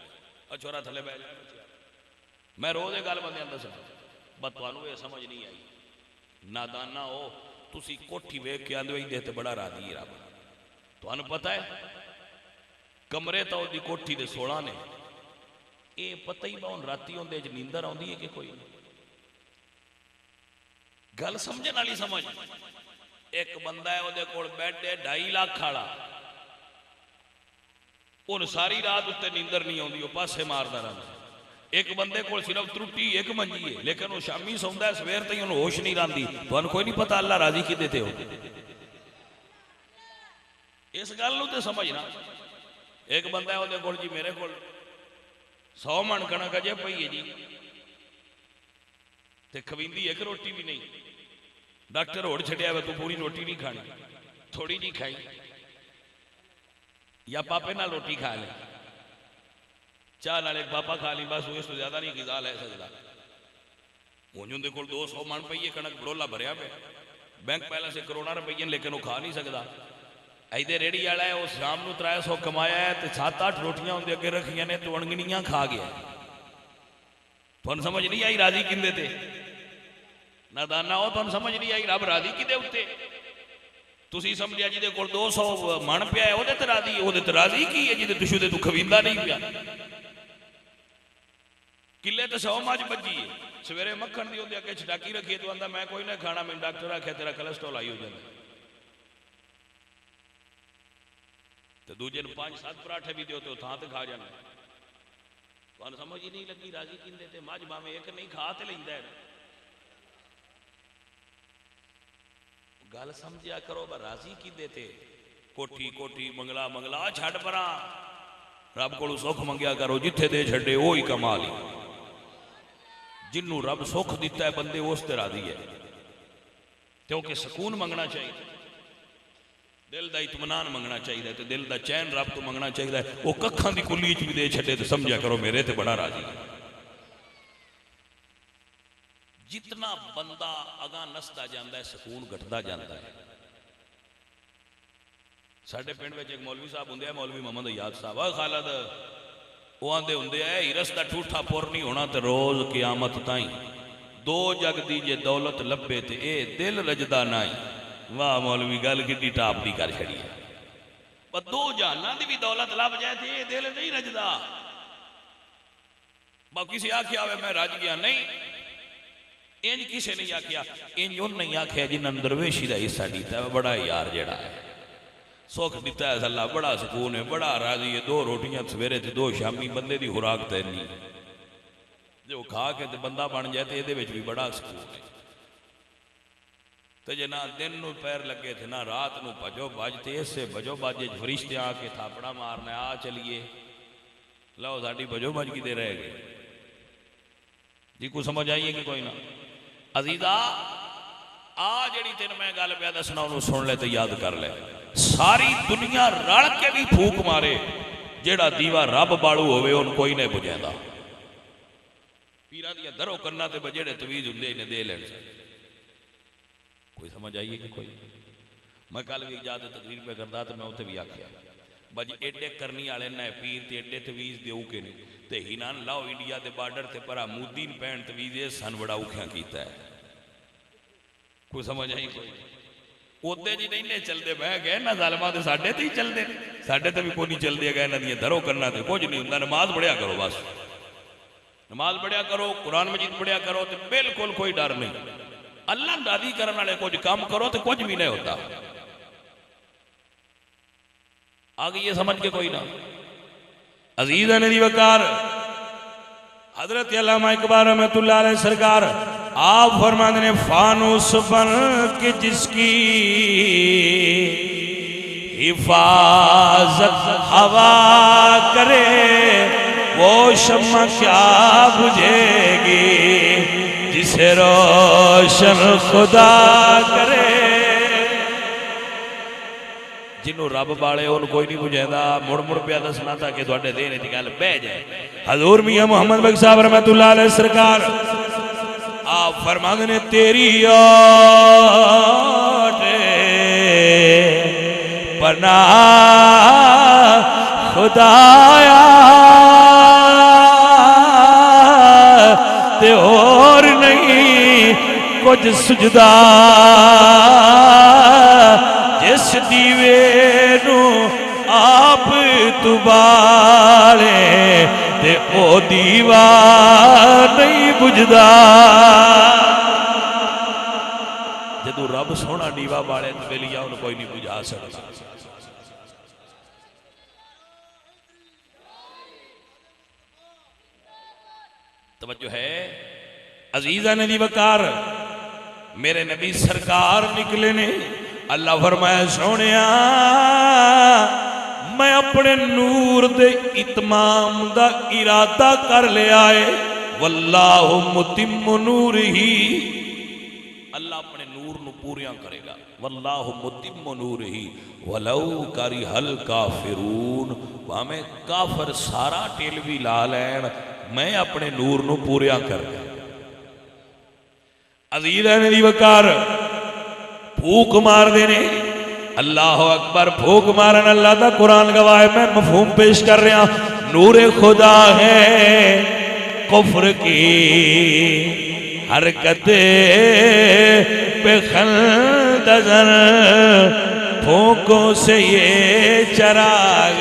छोरा थले बह जाए मैं रोज ये गल बंदियां दसना बस तुहानूं ये समझ नहीं आई। नादाना हो तुसी कोठी वेख के आंदे इहदे ते बड़ा राजी है रब। तुहानूं पता है कमरे तो उसकी कोठी दे 16 ने ये पता ही हुण राती उहदे च नींदर आउंदी है कि कोई गल समझण वाली समझ। एक बंदा है उहदे कोल बैड है 2.5 लाख वाला उन सारी रात उत्ते नींदर नहीं आउंदी पासे मारदा रहिंदा। एक बंदे को सिर्फ त्रुटि एक मंजी है लेकिन वो शामी सौंदा है सवेर तक उन्हें होश नहीं रही। तुहानूं कोई नहीं पता अल्लाह राजी किदे ते हो। इस गल नूं ते समझना। एक बंदा है उहदे कोल जी मेरे कोल 100 मन कणक अजे पई है जी ते खवींदी एक रोटी भी नहीं। डॉक्टर होड़ छड्या वे तू पूरी रोटी नहीं खानी थोड़ी जी खाई या पापे नाल रोटी खा ले चाह नाल एक पापा खा ली बस इस तो ज्यादा नहीं गिजा लै सकता। उन्हें कोल 200 मन पई है कणक बड़ोला भरिया पे बैंक बैलेंस करोड़ों रुपये लेकिन वो खा नहीं सकता। इधर रेहड़ी वाला है वो शाम को 300 कमाया है तो 7-8 रोटियां उनके अगे रखिया ने तो अणगणियां खा गया। तुहानूं समझ नहीं आई राजी किंदे ते नादाना हो तुहानूं समझ नहीं आई रब राजी किदे उत्ते। तुसीं समझिया जिहदे कोल 200 मन पिया है उहदे ते राजी उहदे ते राजी की है जिहदे तुशू दे तू खवींदा नहीं पिया। किले तो 100 मझ बजी है सवेरे मक्खन की उहदे अगे छटाकी रखी तो आंदा मैं कोई ना खाना मैं डॉक्टर आख्या तेरा कोलेस्ट्रॉल आई हो जाता तो दूजे 5-7 पराठे भी दो तो थां ते खा जाना। तुहानूं समझ ही नहीं लगी राजी किंदे ते मझ भावें एक नहीं खा ते लैंदा है। गल समझिया करो राजी किदे ते कोठी कोठी मंगला मंगला छड़ परां रब कोलों सुख मंगिया करो जिथे दे छड्डे वो ही कमा ली। जिन्नू रब सुख दिता है बंदे उस ते राजी है क्योंकि सुकून मंगना चाहिए दिल का इत्मीनान मंगना चाहिए तो दिल का चैन रब तो मंगना चाहिए। वो कखां दी कुली च भी दे छड्डे तो समझिया करो मेरे ते बड़ा राजी। जितना बंदा अगां नसदा जाता है सुकून घटदा जाता है। साडे पिंड में एक मौलवी साहब होंगे मौलवी मोहम्मद याद साहब खालद वो आंदे होंगे हिरस का ठूठा पुर नहीं होना तो रोज कियामत ताई 2 जग दी जे दौलत लभे ते ए दिल रजदा नाई। वाह मौलवी गल किड्डी टाप दी कर छड़ी है। पर 2 जहानां दी भी दौलत लभ जाए तो ये दिल नहीं रजदा। बाकी से आख्या मैं रज गया नहीं इंज किसी नहीं आख्या इंज उन नहीं आख्या जिन्होंने दरवेशी का हिस्सा दिता बड़ा यार जड़ा है सुख दिता है अल्लाह बड़ा सुकून है बड़ा राजी है। 2 रोटियां सवेरे ते 2 शामी बंदे की खुराक तो नहीं जो खा के ते बंदा बन जाए तो ये भी बड़ा सुकून है। तो जे ना दिन नूं पैर लगे थे ना रात नूं भजो बज तो इससे भजो बज फरिश्ते आके थापड़ा मारना आ चलिए लो साड़ी भजो बज किते रह गए जी को समझ आई है कि कोई ना। अजीजा आ जड़ी तेन मैं गल पिया दसना उन्होंने सुन ले तो याद कर ले। सारी दुनिया रल के भी फूक मारे जेड़ा दीवा रब बालू होवे उन कोई नहीं बुझाता। पीरां दियां दरों कन्नां ते जेड़े तवीज हुंदे इन्हें दे लेण कोई समझ आई है कि कोई। मैं कल भी जाद तकरीर पे करता तो मैं उत्थे भी आख्या बज एडे करनी वाले ने पीर ते एडे तवीज देऊ के ने ते हिनान लाओ इंडिया के बार्डर से परा मोदी ने पैण तवीज ये सन बड़ा औखिया किया है। कोई समझ आई कोई उदे जी नहीं चलते बह गए ना जालमा तो साडे ते ही चलते साडे ते भी कोई नहीं चलते गए इन्हां दियां दरों करना तो कुछ नहीं हुंदा। नमाज पढ़िया करो बस नमाज पढ़िया करो कुरान मजीद पढ़िया करो तो बिल्कुल कोई डर नहीं। अल्लाह राजी करने वाले कुछ काम करो तो कुछ भी नहीं होता। आगे ये समझ के कोई ना। अजीज नदी वकार हजरत अल्लामा इकबाल रहमतुल्लाह अलैह सरकार आप फरमाते ने फानूस बन के जिसकी हिफाजत हवा करे वो शम्मा क्या बुझेगी जिसे रोशन खुदा करे। जिन्हों रब बाले उन कोई नहीं बुझेगा मुड़ मुड़ पिया दसना था कि थोड़े देने की गल बह जाए। हजूर मियां मोहम्मद बख्श साहब रहमतुल्लाह अलैह सरकार फरमाते ने तेरी ओट पना खुदाया ते और नहीं कुछ सुझदा जिस दीवे नू आप तू बाले ते ओ दीवा नहीं बुझदा। जदों रब सोहना दीवा बाले तो बेलिया उन्हें कोई नहीं बुझा सकता। तवज्जो है अजीजा ने दी वकार मेरे नबी सरकार निकले ने। अल्लाह फरमाया सोनिया मैं अपने नूर दे इतमाम दा इरादा कर लिया है। वल्लाहु मुतिम्मु नूरिही अल्लाह अपने नूर नू पूरिया करेगा। वल्लाहु मुतिम्मु नूरिही वलौ करिहल काफिरून भावें काफर सारा टेल भी ला लैन मैं अपने नूर नू पूरिया कर। अजीज़ा ने दी वकार फूक मार देने। अल्लाह अकबर फूक मारन अल्लाह का कुरान गवाह है। मैं मफहूम पेश कर रहा नूरे खुदा है कुफ्र की हरकत बेखंदजर फूकों से ये चराग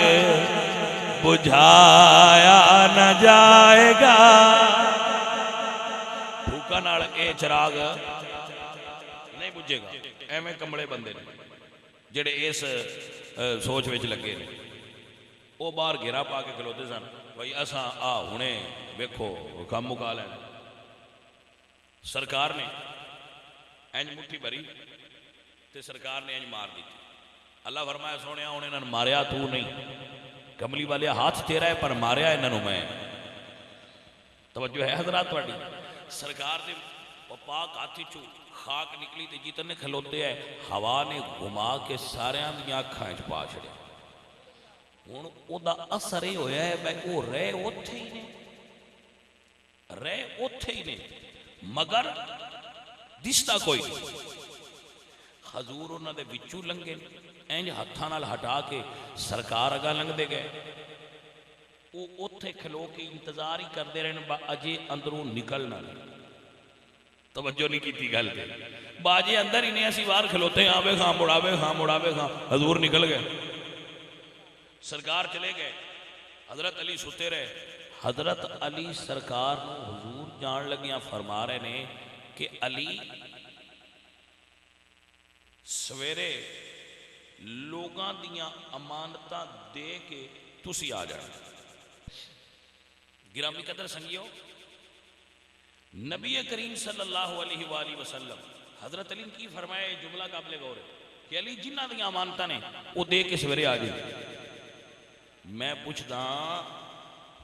बुझाया न जाएगा। फूका नाल ए चराग नहीं बुझेगा। एवें कमले बंदे ने जेड़े इस सोच विच लगे ने वो बाहर घेरा पा के खलोते सन भाई असा आ हुणे वेखो काम मुका लैना। सरकार ने इंज मुट्ठी भरी ते सरकार ने इंज मार दी। अल्लाह फरमाया सोने हुण इन्हां नूं मारिया तू नहीं कमली वाले हाथ तेरा है पर मारिया इन्हां नूं मैं। तवज्जो है हजरात तुहाडी सरकार दे पाक हाथी चू खाक निकली तो जितने खलोते है हवा ने घुमा के सारियां दी अखां च पा छड़िया। हुण ओदा असर ये होया है भाई वो रहे उत्थे ही ने मगर दिसदा कोई नहीं। हजूर उन्हां दे विचों लंघे इंज हत्थां नाल हटा के सरकार अगा लंघदे गए। वो उत्थे खलो के इंतजार ही करते रहे अजे अंदरों निकलना नहीं। तवज्जो नहीं की गल पे बाजे अंदर ही नहीं असी बाहर खलोते आवे खां मुड़ावे खां हजूर निकल गए सरकार चले गए। हजरत अली सुते रहे। हजरत अली सरकार को हजूर जान लगिया फरमा रहे ने कि अली सवेरे लोगां दियां अमानतां दे के तुसी आ जाना। गिरामी कदर संगियो नबी करीम सल्लल्लाहु अलैहि वसल्लम हजरत अली की फरमाया जुमला काबिल गौर है कि अली जिन्हां दी अमानतां ने वो दे के सवेरे आ जाए। मैं पूछदा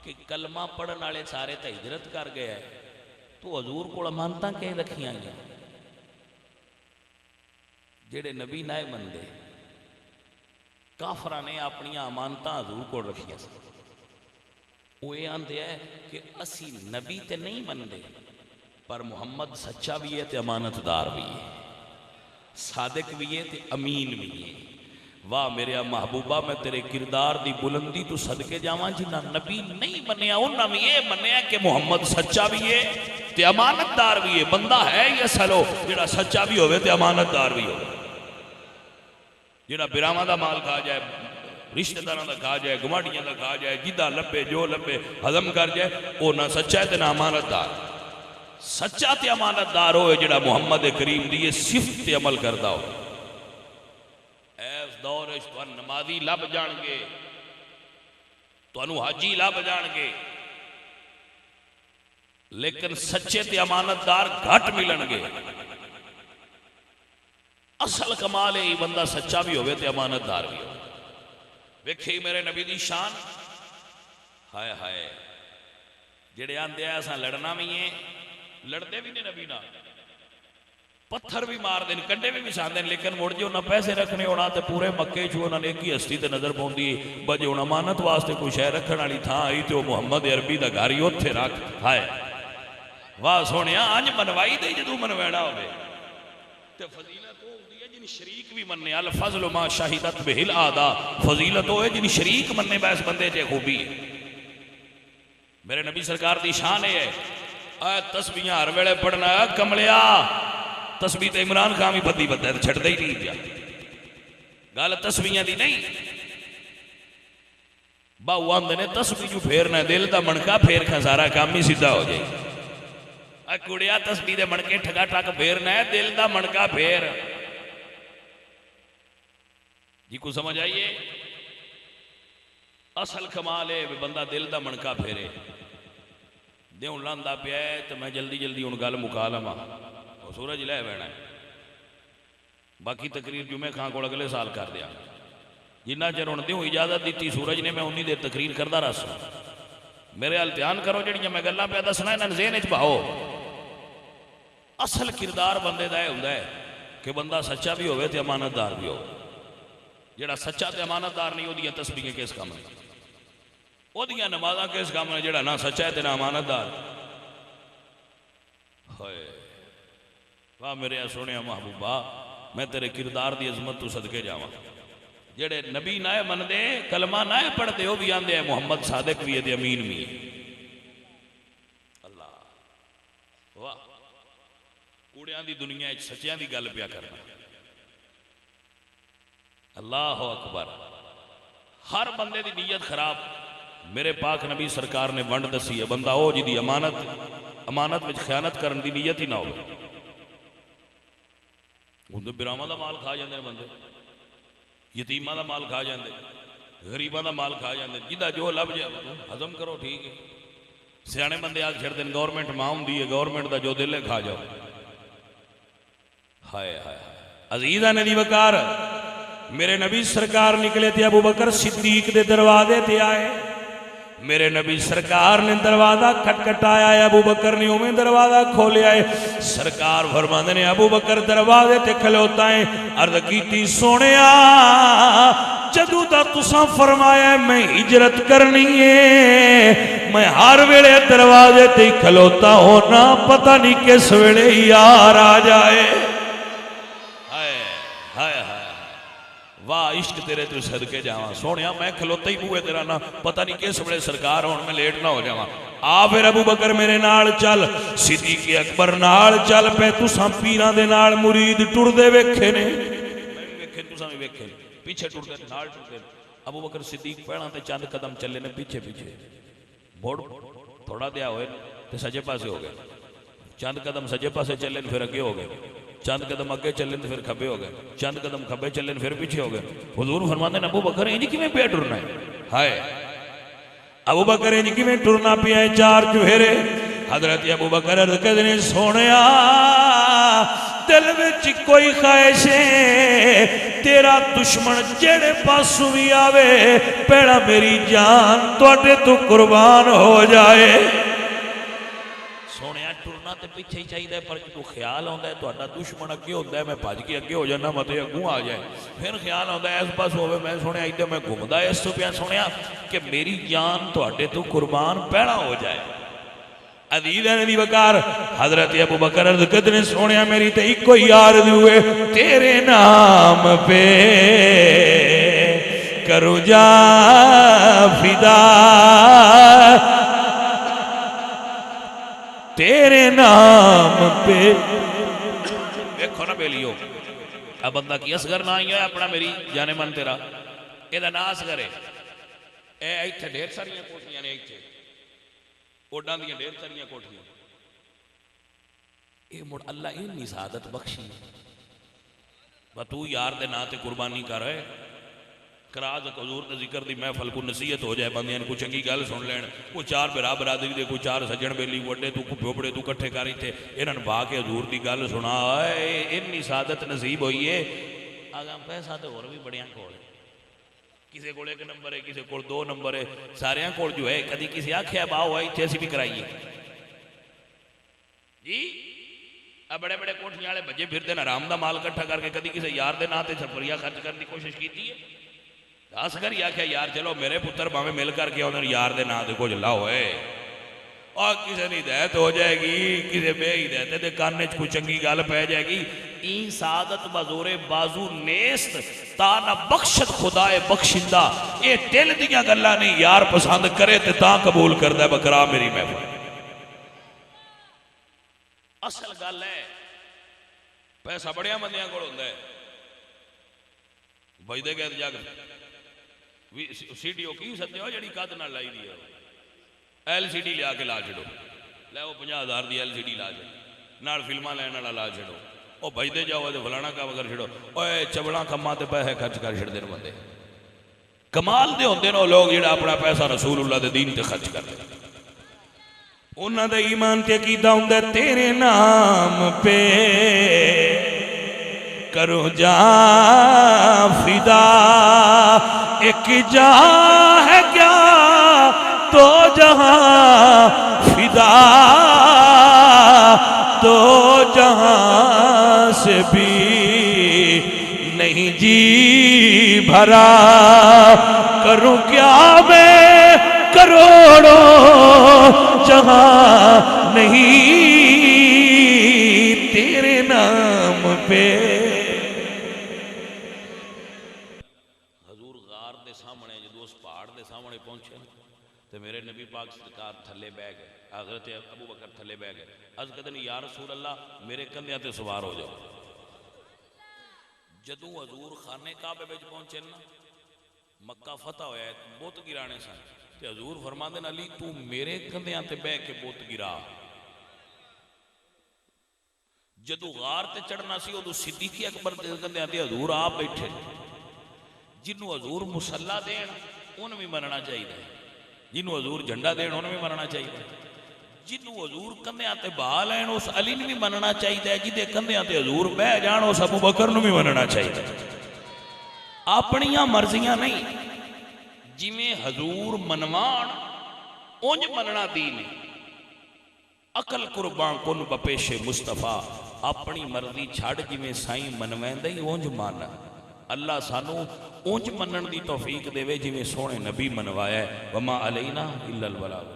कि कलमा पढ़न वाले सारे तो हिजरत कर गए है तो हजूर को अमानतां कह रखियां गई जेड़े नबी नाए मनदे काफरां ने अपनियां अमानतां हजूर को रखियां। वो ये आंदे है कि असी नबी ते नहीं मनदे पर मुहम्मद सच्चा भी है तो अमानतदार भी है सादिक भी है तो अमीन भी है। वाह मेरे महबूबा मैं तेरे किरदार की बुलंदी तू सदके जावां जिन्ना नबी नहीं मनिया उन्हें भी ये मनिया कि मुहम्मद सच्चा भी है तो अमानतदार भी है। बंदा है ही असल हो जिहड़ा सच्चा भी होवे ते अमानतदार भी हो। जिहड़ा बिरावां दा माल खा जाए रिश्तेदारों का खा जाए गुआढ़ियों का खा जाए जिदा लभे जो लभे हजम कर जाए वो ना सच्चा है ना अमानतदार। सच्चा ते अमानतदार हो जिहड़ा मुहम्मद करीम दी ये सिफत ते अमल करता हो। इस दौर नमाजी लभ जाणगे तुहानू हाजी लभ जाणगे लेकिन सच्चे ते अमानतदार घट मिलणगे। असल कमाल है बंदा सच्चा भी होवे ते अमानतदार भी हो। वेखे मेरे नबी दी शान हाय हाय जेड़े आंदे आ असां लड़ना भी है लड़ते भी ने नबी नाल पत्थर भी मार देन कंडे भी विछाते लेकिन मुड़ जो उन्हें पैसे रखने होना तो पूरे मक्के चू उन्होंने एक ही हस्ती ते नजर पाउंदी बजे हुण अमानत वास्ते कोई शह रखण वाली थां आई तो मुहम्मद अरबी दा घर ही उत्थे रख हाय वाह सोने अंज मनवाई दे जो मनवाना हो फजीलत होती है जिन शरीक भी मनने अल फजल मा शाहिदत बिहिल आदा फजीलत हो जिन शरीक मनने बैस बंदे च खूबी है। मेरे नबी सरकार की शान है तस्बीहां हर वेले पढ़ना कमलिया तस्बीह तो इमरान खान भी बदी बदा छड़ता ही नहीं पिया गल तस्बीहां की नहीं बाहू आंदे ने तस्बीह जो फेरना दिल का मणका फेर के सारा काम ही सीधा हो जाए कुड़िया तस्बीह के मणके ठगा ठग फेरना है दिल का मणका फेर जी को समझ आइए असल कमाल है बंदा दिल का मणका फेरे दे लांदा पिया तो मैं जल्दी जल्दी हूँ गल मुका लवा सूरज लै पैना बाकी तकरीर जुमे खां को अगले साल कर दिया जिन्ना चर हूँ दूँ इजाजत दी सूरज ने मैं उन्नी देर तकरीर करता रहा मेरे हाल ध्यान करो जड़ियाँ मैं गल्लां पे दसना इन्हां ज़हन च पाओ असल किरदार बंदे का यह होंदा है कि बंदा सच्चा भी होवे ते अमानतदार भी हो जिहड़ा सच्चा ते अमानतदार नहीं ओदियां तस्बीहें किस काम ने ओदियां नमाज़ां किस काम ने जिहड़ा ना सच्चा है ते ना अमानतदार होए वाह मेरे सोहणिया महबूबा मैं तेरे किरदार की अजमत तू सदके जावां जेड़े नबी ना है मनदे कलमा ना है पढ़ते वो भी आंदे मुहम्मद सादिक भी है ते अमीन भी है अल्लाह वाह कूड़ियां दी दुनिया सच्चियां दी गल पिया करना अल्लाह अकबर हर बंदे दी नीयत खराब मेरे पाक नबी सरकार ने वंड दसी है बंदा हो जिहदी अमानत में खयानत करने की नीयत ही ना हो उन्हें बिरावां दा माल खा जाते बंदे यतीमां दा माल खा जाते गरीबां दा माल खा जाते जिदा जो लभ जाए हजम करो ठीक है सियाने बंदे आग छड़ते हैं गौरमेंट मां हुंदी है गौरमेंट का जो दिल है खा जाओ हाय हाय अजीज़ा ने दी वकार मेरे नबी सरकार निकले थे अबू बकर सिद्दीक दे दरवाजे ते आए मेरे नबी सरकार ने दरवाजा खटखटाया है अबू बकर ने उमें दरवाजा खोलिया है सरकार फरमाते ने अबू बकर दरवाजे ते खलोता है अर्ज कीती सोनिया जदों दा तुसां फरमाया मैं हिजरत करनी है मैं हर वेले दरवाजे ते खलोता होना पता नहीं किस वेले यार आ जाए हाय हाय हाय वाह इश्क तेरे तू सदके जावा सोनिया मैं खलोता ही बूहे तेरा ना पता नहीं किस वेले सरकार होने मैं लेट ना हो जावा आ फिर अबू बकर मेरे नाल चल सिद्दीक अकबर नाल चल पे तुसां पीरां दे नाल मुरीद टुरदे वेखे ने मैं भी वेखे तुसां भी वेखे पीछे टुरदे नाल टुरदे अबू बकर सिद्दीक पहला ते चंद कदम चले ने पीछे पीछे बोड़ थोड़ा दिया होए ते सजे पासे हो गए चंद कदम सजे पासे चले फिर अगे हो गए चंद कदम अगे चले फिर खब्बे हो गए चंद कदम खब्बे चले फिर पीछे हो गए हुजूर फरमाते अबू बकर इंज किवें पिया टुरना है हाय अबू बकर इंज किवें टुरना पिया चार चुहेरे हजरत अबू बकर अर्ज करदे ने सोनिया दिल विच कोई ख्वाहिश है तेरा दुश्मन जेड़े पासों भी आवे पहला मेरी जान तुहाडे तो कुर्बान हो जाए सोनिया टुरना तो पीछे ही चाहिए पर जो ख्याल आता है तो दुश्मन अगे होता है मैं भज के अगे हो जाना मत अगू आ जाए फिर ख्याल आता है इस पास हो मैं सुनिया इधर मैं घूमता इस तो पिया सुनिया कि मेरी जान थोड़े तो कुर्बान पहला हो जाए अजीज़ा ने दी वकार हजरत अबू बकर अर्ज करदे ने सोनिया मेरी तो इको ही आरज़ू है तेरे नाम पे करूं जा फिदा तेरे नाम पे देखो ना बेलियो अब बंदा की असगर ना ही है अपना मेरी जाने मन तेरा एदा ना असगर है ए इत्थे ढेर सारियां कोठियां ने इत्थे ओडां दी ढेर सारियां कोठियां ए मुड़ अल्लाह इन्नी सादत बख्शी बा तू यार दे नां ते कुर्बानी कर कराज हजूर के जिक्र की महफल को नसीहत हो जाए बंदियां कोई चंगी गल सुन लैन कोई चार बिरा बरादरी दे कोई चार सज्जन बेली वड्डे तू प्योपड़े तू कट्ठे कर इत्थे इन्हां बा के हजूर की गल सुना इन्नी सादत नसीब होई है आगा पैसा तो होर भी बड़ियां कोल किसी को 1 नंबर है किसी को 2 नंबर है सारियां कोल जो है कभी किसी आख्या बाओ है इत्थे असीं भी कराइए जी आ बड़े बड़े कोठियां वाले भजे फिरते न आराम का माल इकट्ठा करके कभी किसी यार के नां ते रुपया खर्च करने की कोशिश की है दस कर आख्या यार चलो मेरे पुत्र भावें मिल करके उन्होंने यार के नाम से कुछ लाओ है और किसी की हिदायत हो जाएगी, किसी बेहिदायत के कान च कोई चंगी गल पै जाएगी। ई सादत बजोरे बाजू नेस्त ता ना बख्शत खुदाए बख्शिंदा। ये दिल दियां गल्लां नहीं, यार पसंद करे तो ता कबूल करदा है बकरा मेरी महफिल। असल गल है पैसा बड़िया बंदियां कोल हुंदा है। बजदे गए जग सीडी की सद्दे हो जिहड़ी कद नाल लाई दी है, LCD लिया के ला छड़ो, लै वो 50,000 की LCD ला छो, नाल फिल्मां लैण वाला ला छड़ो, वो बजते जाओ तो फलाना काम कर छड़ो। ओए चबड़ा कम्मां ते पैसे खर्च कर छड़दे ने बंदे। कमाल दे होंदे ने लोग जिहड़ा अपना पैसा रसूलुल्लाह दे दीन ते खर्च करदे। उन्हां दा ईमान ते कीदा हुंदा तेरे नाम पे करो जा फिदा। एक जा है क्या तो जहां फिदा, तो जहां से भी नहीं जी भरा। करूं क्या मैं करोड़ों जहां नहीं तेरे नाम पे। हजूर गार दे सामने जो उस पहाड़ के सामने पहुंचे तो मेरे नबी पाक सरकार थले बह गए, हजरत अबू बकर थले बह गए। अर्ज कहते हैं या रसूल अल्लाह मेरे कंधियां ते सवार हो जाओ। जदों हजूर खाने काबे विच पहुंचे ना, मक्का फतह होया, बुत गिराने सन, ते हजूर फरमांदे अली तू मेरे कंधियां ते बह के बुत गिरा। जदों गार ते चढ़ना सी उदों सिद्दीक़ अकबर दे कंधियां ते हजूर आप बैठे। जिन्हों हजूर मुसल्ला देन उन्हें भी मनना चाहिए, जिन्हों हजूर झंडा देन उन्हें भी मनना चाहिए, जिन्हों हजूर कंधियां ते बहा लैन उस अली ने भी मनना चाहिए, जिदे कंधियां ते हजूर बह जान उस अबू बकर नूं भी मनना चाहिए। अपनियां मर्जियां नहीं, जिवें हजूर मनवान उंज मनना दीन है। अकल कुर्बान कुन बपेशे मुस्तफा, अपनी मर्जी छड़ जिवें साईं मनवैंदा ही उंज मन। अल्लाह सानू उंज मनन दी तौफीक देवे जिवें सोहणे नबी मनवाया। वमा अलैना इल्लल बलाग।